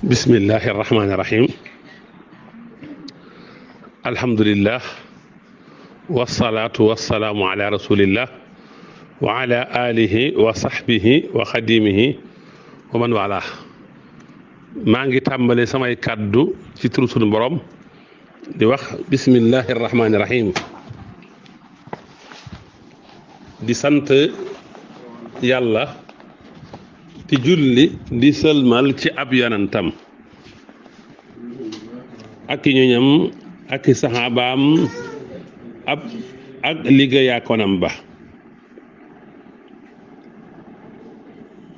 bismillahi irrahmani irrahim alhamdulillah wasalaatu wasalaamu ala rasulillah wa ala alihi wa sahbihi wa xadimihi wa man wala maa ngi tàmbale samay kàddu ci turu sunu borom di wax bismillahi irrahmani irrahim di sant yàlla di julli di sëlmal ci ab yonentam ak i ñoñam ak i saxaabaam ak liggéeyaakonam ba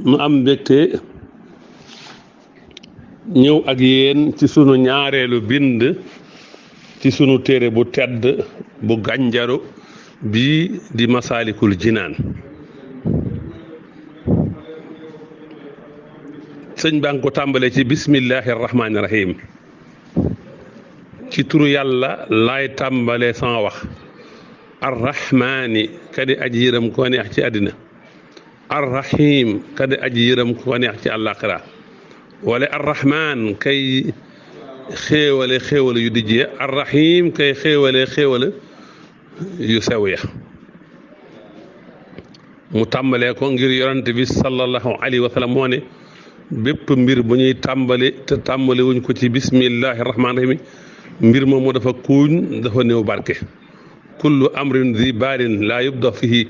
nu am mbégte ñëw ak yéen ci sunu ñaareelu bind ci sunu téere bu tedd bu gànjaru bii di Masaalikul Jinaan sëñ baa ngi ko tàmbalee ci bismillahi rahmaani rahim ci turu yàlla laay tàmbalee sama wax arrahmaani kadi aji yërëm ko neex ci àddina arrahim kadi aji yërëm ko neex ci àllaaxira wala arrahman kay xéewale xéewale yu dijjee arrahim kay xéewale xéewale yu sew ya mu tàmbalee ko ngir yonante bi sallallahu alayhi wa sallam moo ne bépp mbir bu ñuy tàmbali te tàmbali wuñ ko ci bismillahi rahmaani rahim mbir moomu dafa kuuñ dafa néew barke kullu amrin di baarin laa yubda fihi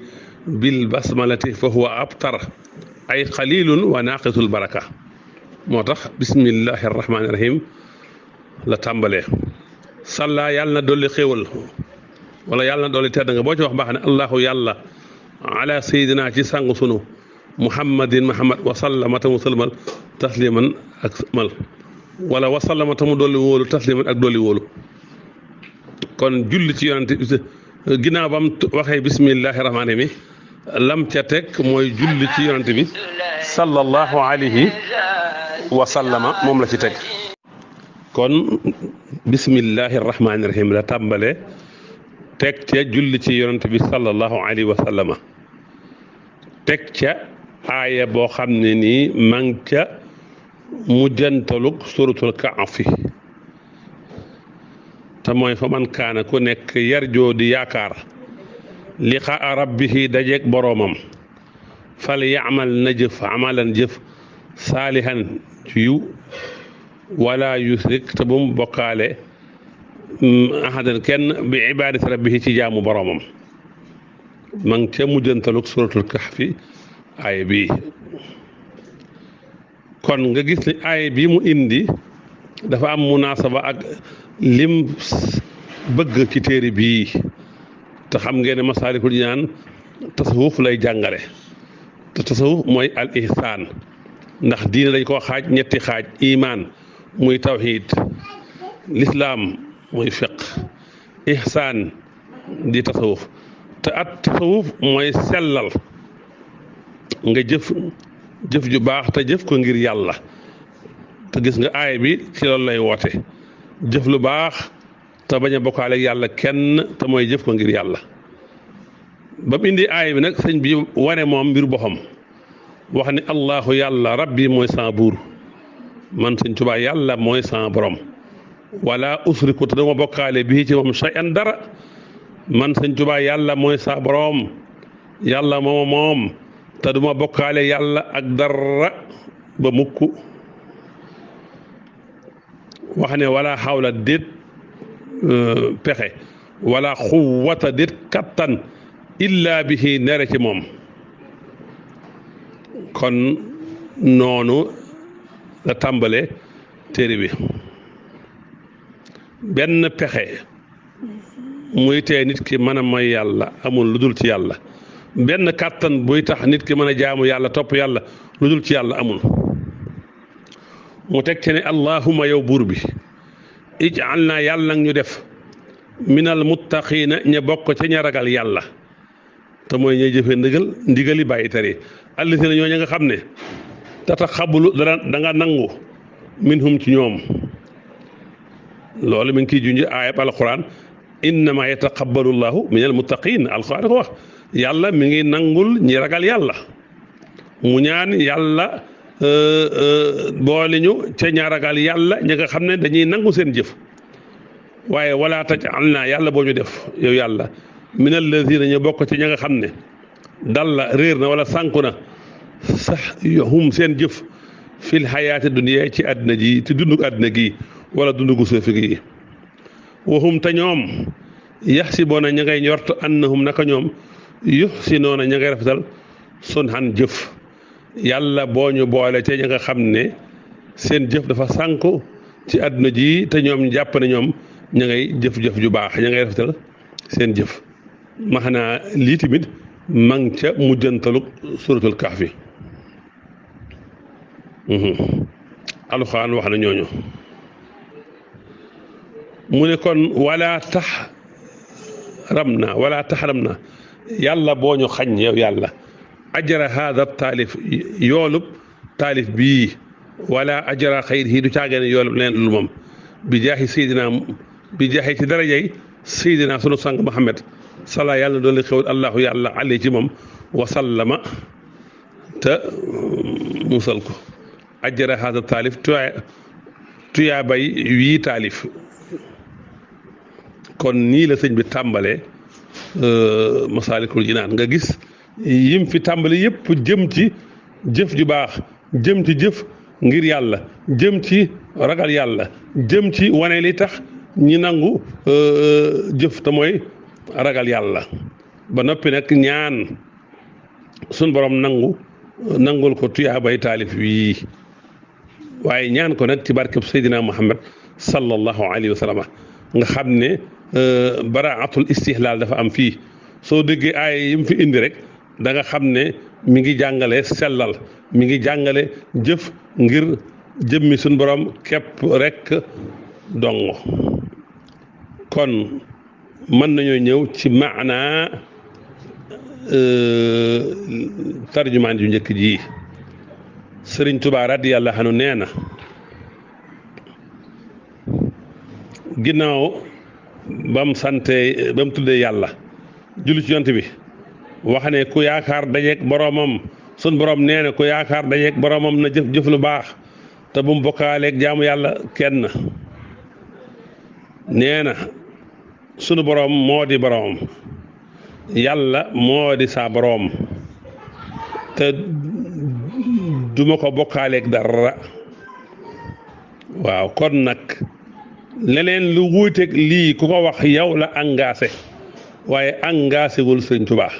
bil basmalati fa huwa abtar ay xalilun wa naaqisul baraka moo tax bismillahi rahmaani rahim la tàmbalee salla yàlla na dolli xéewal wala yàlla na dolli tedd nga boo ci wax baax ne allahu yàlla ala sayidina ci sàng sunu muhammadin muhammad wasallama tamu sëlmal tasliman ak mal wala wasallama tamu dolli wóolu tasliman ak dolli wóolu kon julli ci yonante ginnaaw bam waxee bismillahi rahmaani rahim lam ca teg mooy julli ci yonante bi sallallahu alayhi wa sallama moom la ci teg kon bismillahi rahmaani rahim la tàmbale teg ca julli ci yonante bi sallallahu alayhi wa sallama teg ca aaya boo xam ne nii mang ca mujjantalug suratul Kahfi te mooy fa man kaana ku nekk yarjoo di yaakaar liqaa rabbihi dajeeg boroomam fal yaamal na jëf amalan jëf saalihan ci yu wala yusrik te bu mu bokkaale ahadan kenn bi ibaadati rabbihi ci jaamu boroomam mang ca mujjantalug suratul Kahfi aaya bii kon nga gis ni aaya bii mu indi dafa am munaasaba ak lim bëgg ci téere bii te xam ngeen ne Masaalikul Jinaan tasawuf lay jàngale te tasawuf mooy al ihsaan ndax diine dañ koo xaaj ñetti xaaj imaan muy tawxiid lislaam muy fiq ihsaan di tasawuf te at tasawuf mooy sellal nga jëf ju baax te jëf ko ngir yàlla te gis nga aay bi ci loolu lay woote jëf lu baax te bañ a bokkaale yàlla kenn te mooy jëf ko ngir yàlla ba mu indi aay bi nag sëñ bi wane moom mbir boppam wax ni allahu yàlla rabbi mooy sama buur man sëñ Tuubaa yàlla mooy sama borom wala usriku te dama bokkaale bii ci moom shay'an dara man sëñ Tuubaa yàlla mooy sama borom yàlla moom te duma bokkaale yàlla ak dara ba mukk wax ne wala xawla déet pexe wala xuwata déet kattan illa bihi nere ci moom kon noonu la tàmbale téere bi benn pexe muy tee nit ki mën a may yàlla amul lu dul ci yàlla benn kàttan buy tax nit ki mën a jaamu yàlla topp yàlla lu dul ci yàlla amul mu teg ci ne allahuma yow buur bi ij'al naa yàlla nag ñu def minal muttaqiina ña bokk ca ña ragal yàlla te mooy ñuy jëfee ndigali bàyyi tere allazina ñoo ña nga xam ne tataxabulu da nga nangu minhum ci ñoom loolu mi ngi kiy junj aayab alquran innama yataqabbalu llahu minal muttaqiin alquran ko wax yàlla mi ngi nangul ñi ragal yàlla mu ñaan yàlla boole ñu ca ña ragal yàlla ña nga xam ne dañuy nangu seen jëf waaye wala taj'alnaa yàlla boo ñu def yow yàlla min alladina ñu bokk ci ña nga xam ne dalla réer na wala sànku na sax hum seen jëf fil xayaati dunya ci àddina ji ci dundug àddina gi wala dundugu suufi gi waxum te ñoom yaxsiboona ña ngay njort annahum naka ñoom yuxsinoona ña ngay rafetal sunhan jëf yàlla boo ñu boole ca ña nga xam ne seen jëf dafa sànku ci àdduna ji te ñoom jàpp ne ñoom ña ngay jëf-jëf ju baax ña ngay rafetal seen jëf maxanaa lii tamit mang ca mujjantalu suratul kahfi alxuraan wax na ñooñu mu ne kon wala taxram na yàlla boo ñu xañ yow yàlla ajara haada taalif yoolub taalif bii wala ajara xayrihi du caagee ne yoolub leen lu moom bi jaaxi ci darajay Seydina sunu sang Muhammad sala yàlla doon li xewal allahu yàlla ali ci moom wasallama te musal ko ajara haada taalif tuyaa bay wii taalif kon nii la sëñ bi tàmbalee Masaalikul Jinaan nga gis yim fi tàmbali yëpp jëm ci jëf ju baax jëm ci jëf ngir yàlla jëm ci ragal yàlla jëm ci wane li tax ñi nangu jëf te mooy ragal yàlla ba noppi nag ñaan sun borom nangul ko tuyaabay taalif wii waaye ñaan ko nag ci barkeb Seydina Muhammad sallallahu alayhi wa sallam nga xam ne baraatul istihlaal dafa am fii soo déggee aaya yi mu fi indi rek da nga xam ne mi ngi jàngale sellal mi ngi jàngale jëf ngir jëmmi suñ borom képp rek dong kon mën nañoo ñëw ci maanaa tarjumaan ju njëkk ji Sëriñ Tuubaa radiyallahu anhu nee na ginnaaw ba mu tuddee yàlla julli ci yont bi wax ne ku yaakaar dajeeg boroomam sun borom nee na ku yaakaar dajeeg boroomam na jëf lu baax te bu mu bokkaaleeg jaamu yàlla kenn nee na sunu boroom moo di boroom yàlla moo di saa boroom te duma ko bokkaaleeg dara waaw kon nag leneen lu wuuteeg lii ku ko wax yow la engagé waaye engagé wul sëñ Tuubaa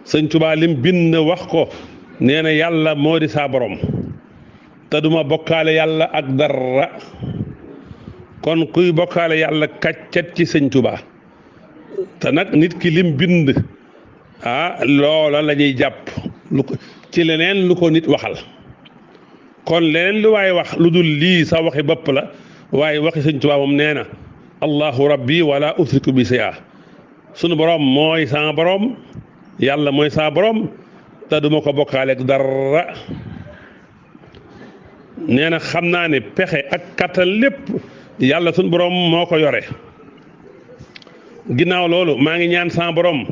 sëñ Tuubaa lim bind wax ko nee na yàlla moo di saa borom te duma bokkaale yàlla ak dara kon kuy bokkaale yàlla kàccat ci sëñ Tuubaa te nag nit ki lim bind loola la ñuy jàpp ci leneen lu ko nit waxal kon leneen lu waaye wax lu dul lii sa waxi bopp la waaye waxi sëñ Tuubaa moom nee na allahu rabbi wala usriku bi shay'a sunu borom mooy saa borom yàlla mooy saa borom te duma ko bokkaaleeg dara nee na xam naa ne pexe ak kattan lépp yàlla sunu borom moo ko yore ginnaaw loolu maa ngi ñaan saa borom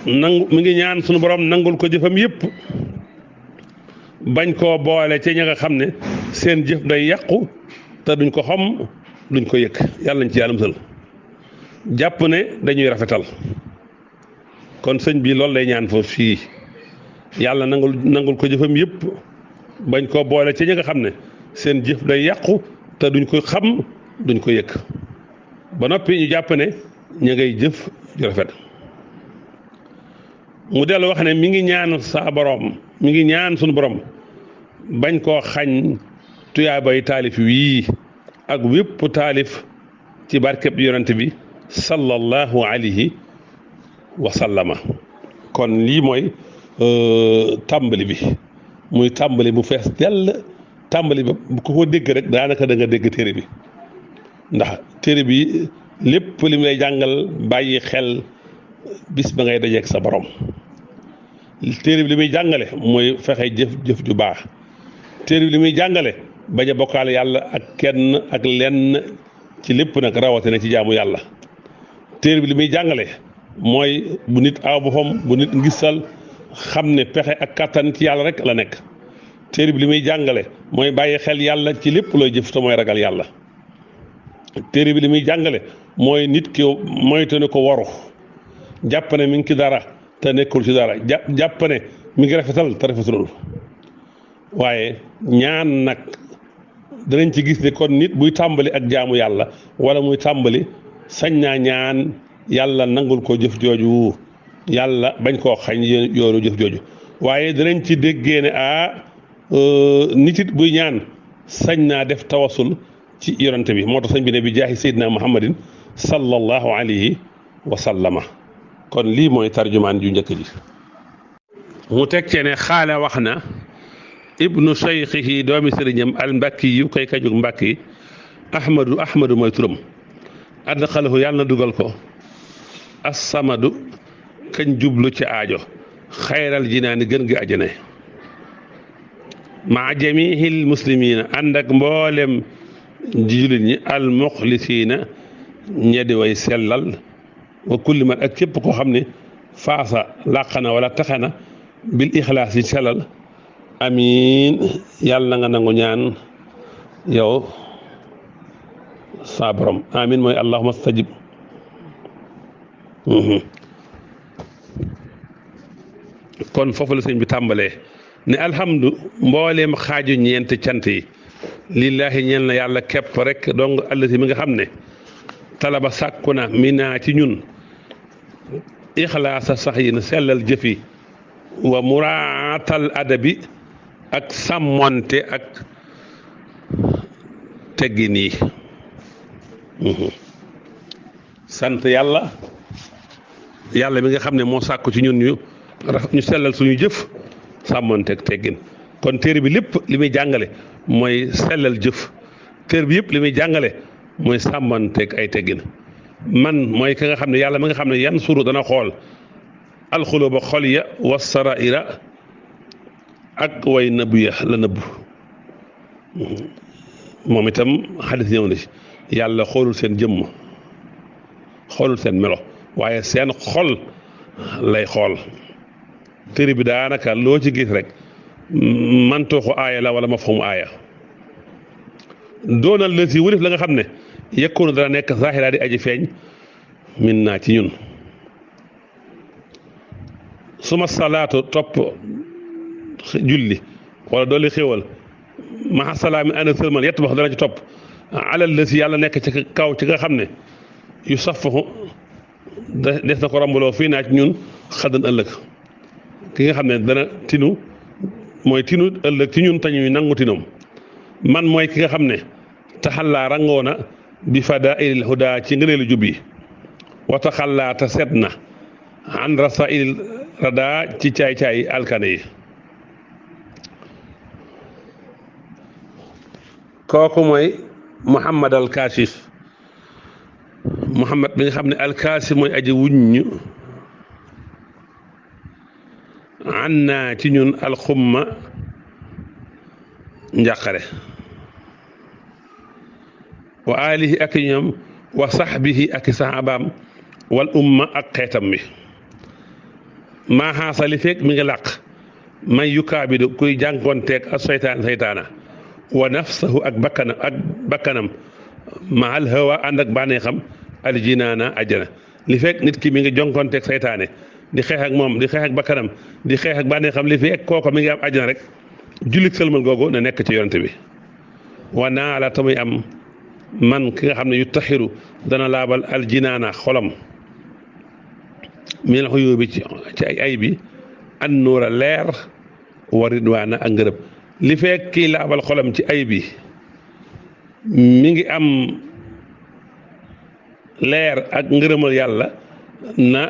mi ngi ñaan sunu borom nangul ko jëfam yépp bañ koo boole ci ña nga xam ne seen jëf day yàqu te duñ ko xam duñ ko yëg yàlla nañ ci yàlla musal jàpp ne dañuy rafetal kon sëñ bi loolu lay ñaan foofu fii yàlla nangul ko jëfam yëpp bañ koo boole ci ñi nga xam ne seen jëf day yàqu te duñ ko xam duñ ko yëg ba noppi ñu jàpp ne ña ngay jëf ju rafet mu dellu wax ne mi ngi ñaan saa borom mi ngi ñaan suñu borom bañ koo xañ tuyaabay taalif wii ak wépp taalif ci barkeb yonent bi sallallahu alayhi wa sallama kon lii mooy tàmbali bi muy tàmbali bu fees dell tàmbali ba ku ko dégg rek daanaka da nga dégg téere bi ndax téere bi lépp li mu lay jàngal bàyyi xel bis ba ngay dajeeg sa borom téere bi li muy jàngale mooy fexe jëf ju baax téere bi li muy jàngale bañ a bokkaale yàlla ak kenn ak lenn ci lépp nag rawatina ci jaamu yàlla téere bi li muy jàngale mooy bu nit aw boppam bu nit ngisal xam ne pexe ak kattan ci yàlla rek la nekk téere bi li muy jàngale mooy bàyyi xel yàlla ci lépp looy jëf te mooy ragal yàlla. téere bi li muy jàngale mooy nit ki moytu ne ko waru jàpp ne mi ngi ci dara te nekkul ci dara jàpp ne mi ngi rafetal te rafetalul. waaye ñaan nag danañ ci gis ne kon nit buy tàmbali ak jaamu yàlla wala muy tàmbali sañ naa ñaan yàlla nangul ko jëf jooju yàlla bañ koo xañ yoonu jëf jooju. waaye danañ ci déggee ne nit it buy ñaan sañ naa def tawasul ci yonante bi moo tax sëñ bi ne bi jaahi sayyidina muhammadin sallallahu alayhi wa sallama. kon lii mooy tarjumaan ju njëkk ji. mu teg cee ne xaale wax na ibnu cheikhihi doomi sëriñam al mbàkki yu koy kajug mbàkki ahmadu mooy turam adxalahu yàlla na dugal ko assamadu kañ jublu ci aajo xayral jinaani gën gi ajane maa jamihil muslimina ànd ak mboolem jullit ñi al muxlisiina ñedi way sellal wa kulli man ak képp koo xam ne faasa làqana wala taxana bil ixlaas yi sellal amiin yàlla nga nangu ñaan yow saa borom amiin mooy allahumma stajib. kon foofu la sëñ bi tàmbalee ne alhamdu mbooleem xaaju ñeenti cant yi lillaahi ñeel na yàlla képp rek donc allati mi nga xam ne talaba sàkku na minaa ci ñun ixlaasa sax yi na sellal jëfi wa muraatal adabi ak sàmmonte ak teggin yi. sant yàlla mi nga xam ne moo sàkku ci ñun ñu sellal suñu jëf sàmmonte ak teggin. kon téere bi lépp li muy jàngale mooy sellal jëf téere bi yëpp li muy jàngale mooy sàmmonte ak ay teggin. man mooy ki nga xam ne yàlla mi nga xam ne yan suru dana xool alxuluba xol ya wa saraira ak way nëbbu ya la nëbbu. moom itam xadis ñëw na ci yàlla xoolul seen jëmm xoolul seen melo waaye seen xol lay xool. téere bi daanaka loo ci gis rek mantooxu aaya la wala mafhumu aaya doonal la si wërif la nga xam ne yekkoonu dana nekk zaahiraa di aji feeñ min naa ci ñun. suma salaatu topp julli wala dooli xéwal maxa salaami ana sëlman yett bax dana ci topp alal la si yàlla nekk ci kaw ci nga xam ne yu safahu des na ko rombaloo fii naa ci ñun xaddan ëllëg ki nga xam ne dana tinu mooy tinu ëllëg ci ñun tañuy nangu tinoom. man mooy ki nga xam ne taxallaa rangoona bi fadaa'ilil hudaa ci ngëneelu jub yi wa taxallaa ta set na an rasaa'ilil radaa ci caay-caay alkane yi. kooku mooy Muhammad al-Kaashif Muhammad bi nga xam ne al-Kaashif mooy aji wuññu an naa ci ñun alxumma njàqare wa alihi ak ñoom wa saxbihi ak saxaabaam wal umma ak xeetam bi maa xaasa li fekk mi ngi làq man yukaabidu kuy jànkoonteeg ak saytaana wa nafsahu ak bakkanam ma al hawa ànd ak bànneexam aljinaana ajjana li fekk nit ki mi ngi jonkoonteeg saytaane di xeex ak moom di xeex ak bakkanam di xeex ak bànneexam li fekk kooko mi ngi am ajjana rek jullit sëlmal googu na nekk ci yonent bi. wa naa la tamuy am man ki nga xam ne yu taxiru dana laabal aljinaana xolam min xuyubi ci ay bi an nuura leer wa ridwaana ak ngërëb li fekk kii laabal xolam ci ay bi mi ngi am leer ak ngërëmal yàlla na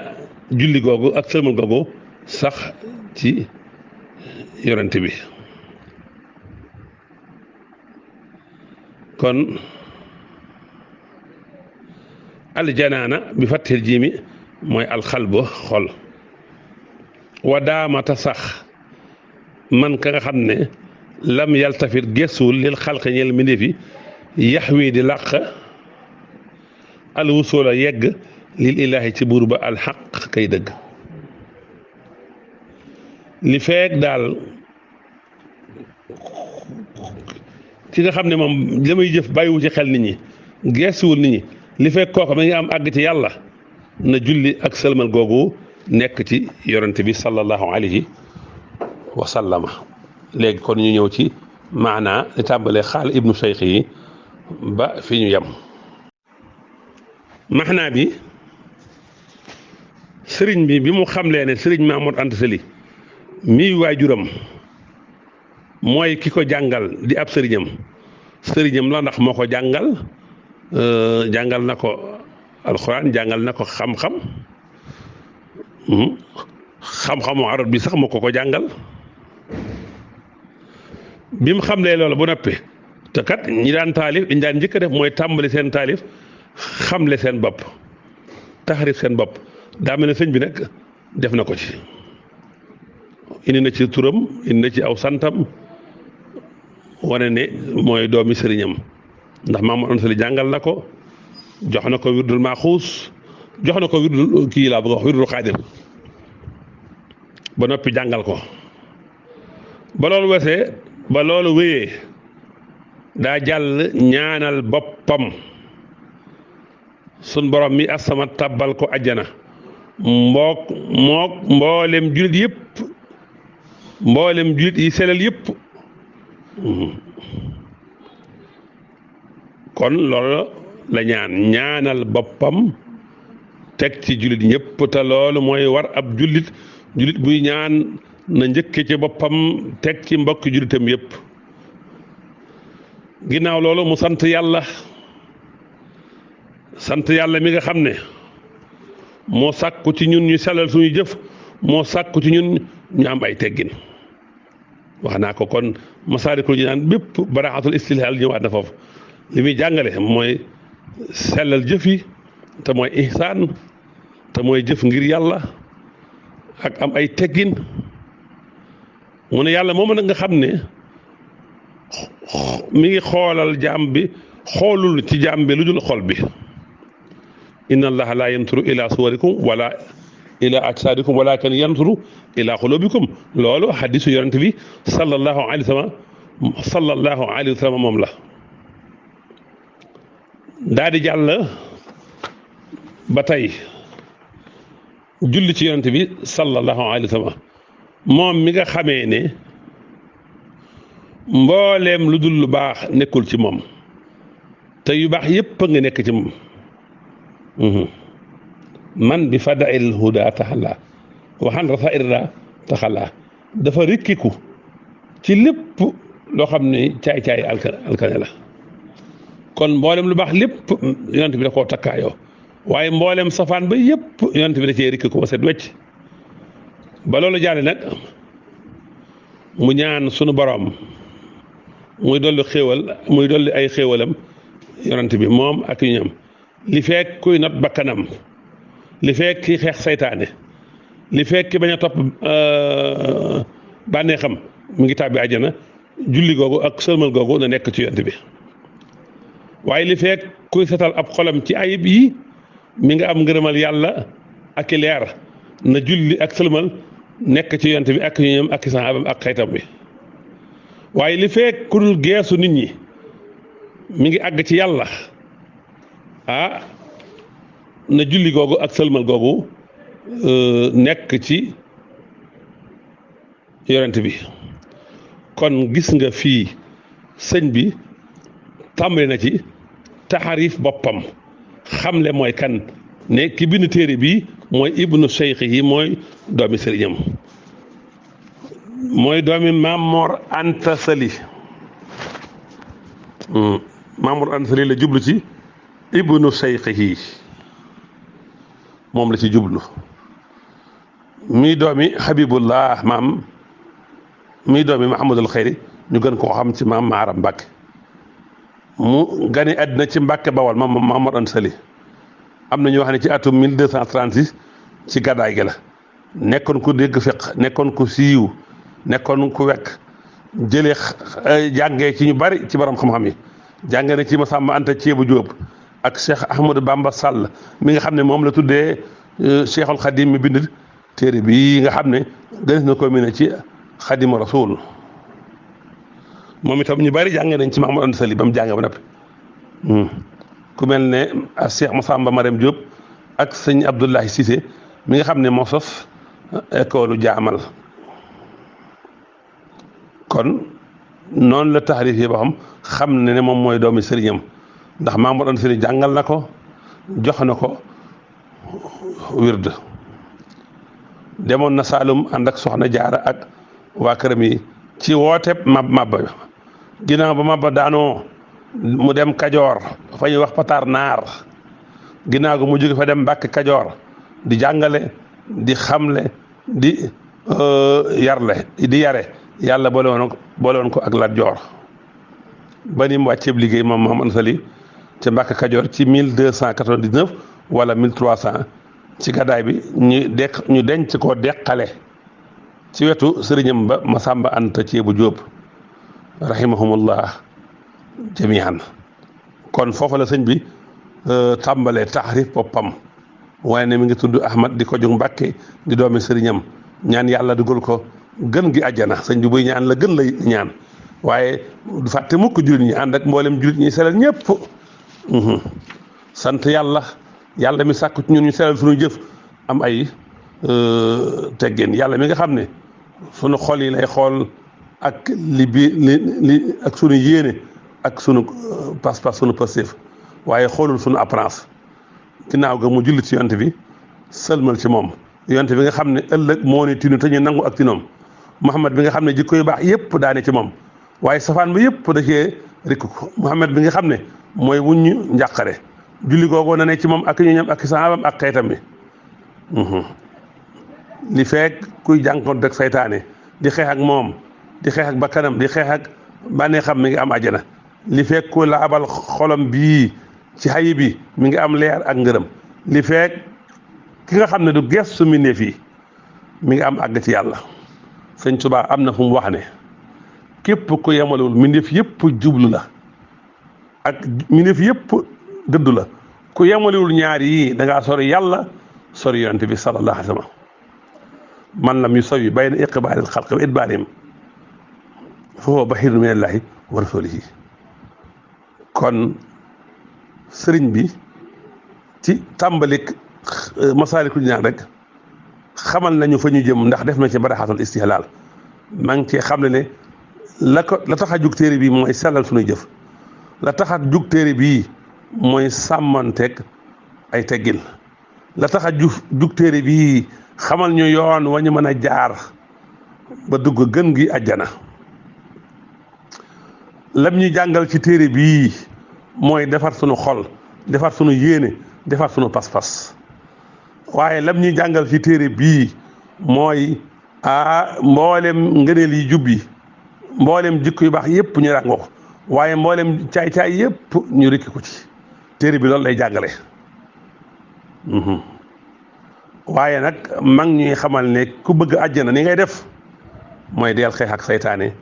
julli googu ak sëlmal googu sax ci yonent bi. kon aljanaana bi fathil jiimi mooy alxalbu xol wa daamata sax man ka nga xam ne lam yaltafit gëstuwul lil xalqi ñel mbindéef yi yax wii di làq alwusula yegg lil ilaahi ci buur ba alxaq kay dëgg li feek daal ki nga xam ne moom la muy jëf bàyyiwu ci xel nit ñi geesuwul nit ñi li fekk kooku ma ngi am àgg ci yàlla na julli ak sëlmal googu nekk ci yonent bi sallallahu alayhi wa sallama. léegi kon ñu ñëw ci maanaa li tàmbalee xaal ibnu cheikh yi ba fi ñu yem. maanaa bi sëriñ bi mu xamlee ne sëriñ Mamour Anta Sali mii waajuram mooy ki ko jàngal di ab sëriñam la ndax moo ko jàngal jàngal na ko alxuraan jàngal na ko xam-xam xam-xamu arab bi sax moo ko jàngal bi mu xamlee loolu bu noppi te kat ñi daan taalif dañ daan njëkk a def mooy tàmbali seen taalif xamle seen bopp taxarif seen bopp daa mel ne sëñ bi nag def na ko ci indi na ci turam indi na ci aw santam wane ne mooy doomi sëriñam ndax Mamour Anta Sali jàngal na ko jox na ko wirdul maaxuus jox na ko wirdul kii laa bëgg a wax wirdul xaadir ba noppi jàngal ko ba loolu wéyee daa jàll ñaanal boppam sun borom mi asama tabbal ko ajjana mboolem jullit yi selal yëpp kon loolu la ñaanal boppam teg ci jullit ñëpp te loolu mooy war ab jullit buy ñaan na njëkke ci boppam teg ci mbokki jullitam yëpp. ginnaaw loolu mu sant yàlla mi nga xam ne moo sàkku ci ñun ñu sellal suñu jëf moo sàkku ci ñun ñu am ay teggin wax naa ko kon Masaalikul Jinaan bépp baraaxatul istilhaal ñëwaat na foofu li muy jàngale mooy sellal jëf yi te mooy ihsaan te mooy jëf ngir yàlla ak am ay teggin mu ne yàlla moom nag nga xam ne mi ngi xoolal jaam bi xoolul ci jaam bi lu dul xol bi inna allaha la yanturu ila suwarikum wala ila ajsadikum walakin yanturu ila xulubikum loolu hadisu yonent bi sallallahu alayhi wa sallam moom la daa di jàll ba tey julli ci yonent bi sallallahu alayhi wa sallam moom mi nga xamee ne mbooleem lu dul lu baax nekkul ci moom te yu baax yépp a nga nekk ci moom man bi fadail huda taxalaa waxan rasa irra taxalaa dafa rikkiku ci lépp loo xam ne caay-caay alkane la kon mboolem lu baax lépp yonent bi da koo takkaayoo waaye mboolem safaan ba yépp yonent bi da cee rikkiku ba set wecc ba loolu jaale nag mu ñaan sunu boroom muy dolli ay xéewalam yonent bi moom ak yu ñam li fekk kuy not bakkanam li fekk ki xeex saytaane li fekk ki bañ a topp bànneexam mu ngi tàbbi àjjana julli googu ak sëlmal googu na nekk ci yonent bi waaye li fekk kuy setal ab xolam ci ayib yi mi nga am ngërëmal yàlla ak i leer na julli ak sëlmal nekk ci yonent bi ak yu ñam ak i saxaabam ak xaytam bi waaye li fekk ku dul geesu nit ñi mi ngi àgg ci yàlla na julli googu ak sëlmal googu nekk ci yonent bi kon gis nga fii sëñ bi tàmbali na ci taxarif boppam xamle mooy kan ne ki bind téere bi mooy ibnu cheikh yi mooy doomi sëriñam mooy doomi Mamour Anta Sali Mamour Anta Sali la jublu ci ibnu cheikh yi moom la ci jublu muy doomi Habibullah muy doomi Mahamadul Xayri ñu gën koo xam ci maam Maaram Mbàkke mu gane àddina ci Mbàkke Bawol Mamour Anta Sali am na ñu wax ne ci atum 1236 ci gàddaay gi la nekkoon ku dégg fiq nekkoon ku siiw nekkoon ku wekk jëlee jàngee ci ñu bari ci borom xam-xam yi jàngee na ci Masamba Anta Ceebu Jóob ak Cheikh Ahmadou Bamba Sall mi nga xam ne moom la tuddee Cheikhul Khadim mi bind téere bi nga xam ne gënees na ko mi ne ci Xadimu Rasul moom itam ñu bari jàngee nañ ci Mamadou Anta Sali ba mu jàngee ba noppi ku mel ne Cheikh Massamba Marème Diop ak sëñ Abdoulahi Cissé mi nga xam ne moo sos école jaamal kon noonu la taxrif yi ba xam ne moom mooy doomi sëriñam ndax Mamadou Anta Sali jàngal na ko jox na ko wird demoon na Saalum ànd ak soxna Jaara ak waa këram yi ci wooteeb mabba ginnaaw ba mabba daanoo mu dem Kajoor fa ñuy wax Pataar Naar ginnaaw ga mu jóge fa dem Mbàkke Kajoor di jàngale di xamle di yare yàlla boole woon ko ak Lat Joor ba ni mu wàcceeb liggéey moom Mamadou Anta Sali ca Mbàkke Kajoor ci 1299 wala 1300 ci gàddaay bi ñu denc ko deqale ci wetu sëriñam ba Masamba Anta Ceebu Jóob rahimahumullah jamian kon foofu la sëñ bi tàmbalee taxrif boppam waaye ne mi ngi tudd Ahmad di ko jóg Mbàkke di doomi sëriñam ñaan yàlla dugal ko gën gi àjjana sëñ bi buy ñaan la gën lay ñaan waaye du fàtte mukk jullit ñi ànd ak mboolem jullit ñi selal ñëpp sant yàlla mi sàkku ci ñun ñu selal suñu jëf am ay teggin yàlla mi nga xam ne sunu xol yi lay xool ak li ak sunu yéene ak sunu pas-pas sunu passif waaye xoolul sunu apparence ginnaaw ga mu jullit ci yonte bi sëlmal ci moom yonte bi nga xam ne ëllëg moo ni tinu te ñu nangu ak tinoom Muhammad bi nga xam ne jikko yu baax yëpp daane ci moom waaye safaan bi yëpp da cee rikku ko Muhammad bi nga xam ne mooy wuññu njàqare julli googu na ne ci moom ak ñu ñam ak saabam ak xeetam bi li fekk kuy jànkoon rek saytaane di xeex ak moom di xeex ak bakkanam di xeex ak bànneexam mi ngi am àjjana li fekk ku la abal xolam bii ci xayi bi mi ngi am leer ak ngërëm li fekk ki nga xam ne du gestu mbindéef yi mi ngi am àgg ci yàlla sëñ Tuubaa am na fu mu wax ne képp ku yemalul mbindéef yëpp jublu la ak mbindéef yëpp dëddu la ku yemalul ñaar yii da ngaa sori yàlla sori yonent bi sallallahu alayhi wa sallam man lam yusawi bayna iqbaalil xalqi wa idbaarihim fa huwa bahiirun minallaahi wa rasuulihi kon sëriñ bi ci tàmbalik Masaalikul Jinaan rek xamal nañu fa ñu jëm ndax def na ci baraaxatul istihlaal maa ngi cee xam ne la tax a jug téere bii mooy sellal suñuy jëf la tax a jug téere bii mooy sàmmanteeg ay teggin la tax a jug téere bii xamal ñu yoon wa ñu mën a jaar ba dugg gën gi àjjana lam ñu jàngal ci téere bii mooy defar sunu xol defar sunu yéene defar sunu pas-pas waaye lam ñuy jàngal ci téere bii mooy mboolem ngëneel yi jub yi mboolem jikko yu baax yëpp ñu ràngoo ko waaye mboolem caay-caay yëpp ñu rikki ko ci téere bi loolu lay jàngale waaye nag mag ñuy xamal ne ku bëgg àjjana ni ngay def mooy deel xeex ak saytaane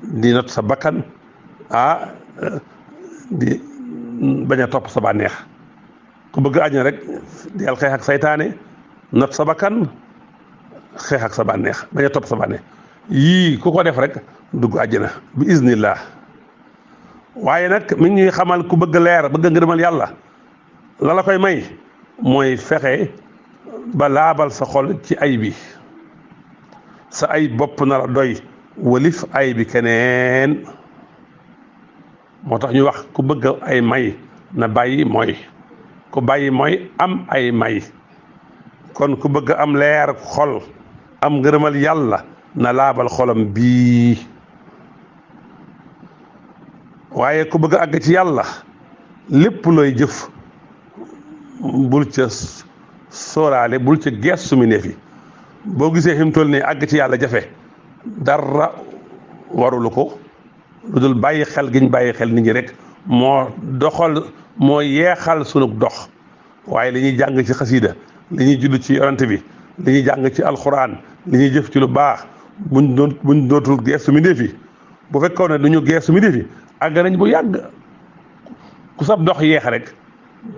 di not sa bakkan di bañ a topp sa bànneex ku bëgg àjjana rek deel xeex ak saytaane not sa bakkan xeex ak sa bànneex bañ a topp sa bànneex yii ku ko def rek dugg àjjana bi iznillah waaye nag mi ngi ñuy xamal ku bëgg leer bëgg ngërëmal yàlla la koy may mooy fexe ba laabal sa xol ci ay bi sa ay bopp na la doy walif ay bi keneen moo tax ñu wax ku bëgg ay may na bàyyi mooy ku bàyyi mooy am ay may kon ku bëgg am leer xol am ngërëmal yàlla na laabal xolam bii waaye ku bëgg a àgg ci yàlla lépp looy jëf bul ca sóoraale bul ca geestu mi ne fi boo gisee fi mu toll nii àgg ci yàlla jafe dara warulu ko lu dul bàyyi xel giñ bàyyi xel nit ñi rek moo yeexal sunu dox waaye li ñuy jàng ci xasiida li ñuy judd ci yonante bi li ñuy jàng ci alxuraan li ñuy jëf ci lu baax buñ dootul geestu mi ne fi bu fekkoon ne duñu geestu mi ne fi àgg nañ bu yàgg ku sab dox yeex rek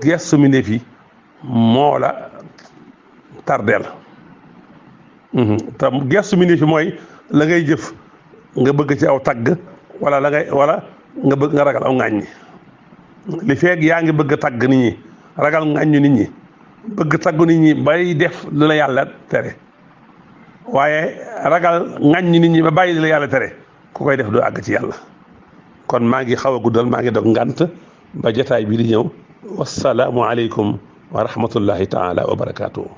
geestu mi ne fi moo la tardeel te geestu mi ne fi mooy la ngay jëf nga bëgg ci aw tagg wala nga bëgg nga ragal aw ŋàññi li feeg yaa ngi bëgg a tagg nit ñi ragal ŋàññu nit ñi bëgg taggu nit ñi bay def lu la yàlla tere waaye ragal ŋàññu nit ñi ba bàyyi lu la yàlla tere ku koy def doo àgg ci yàlla kon maa ngi xaw a guddal maa ngi dog ngànt ba jotaay bi di ñëw wassalaamu aleykum wa rahmatullahi taala wa barakaatuhu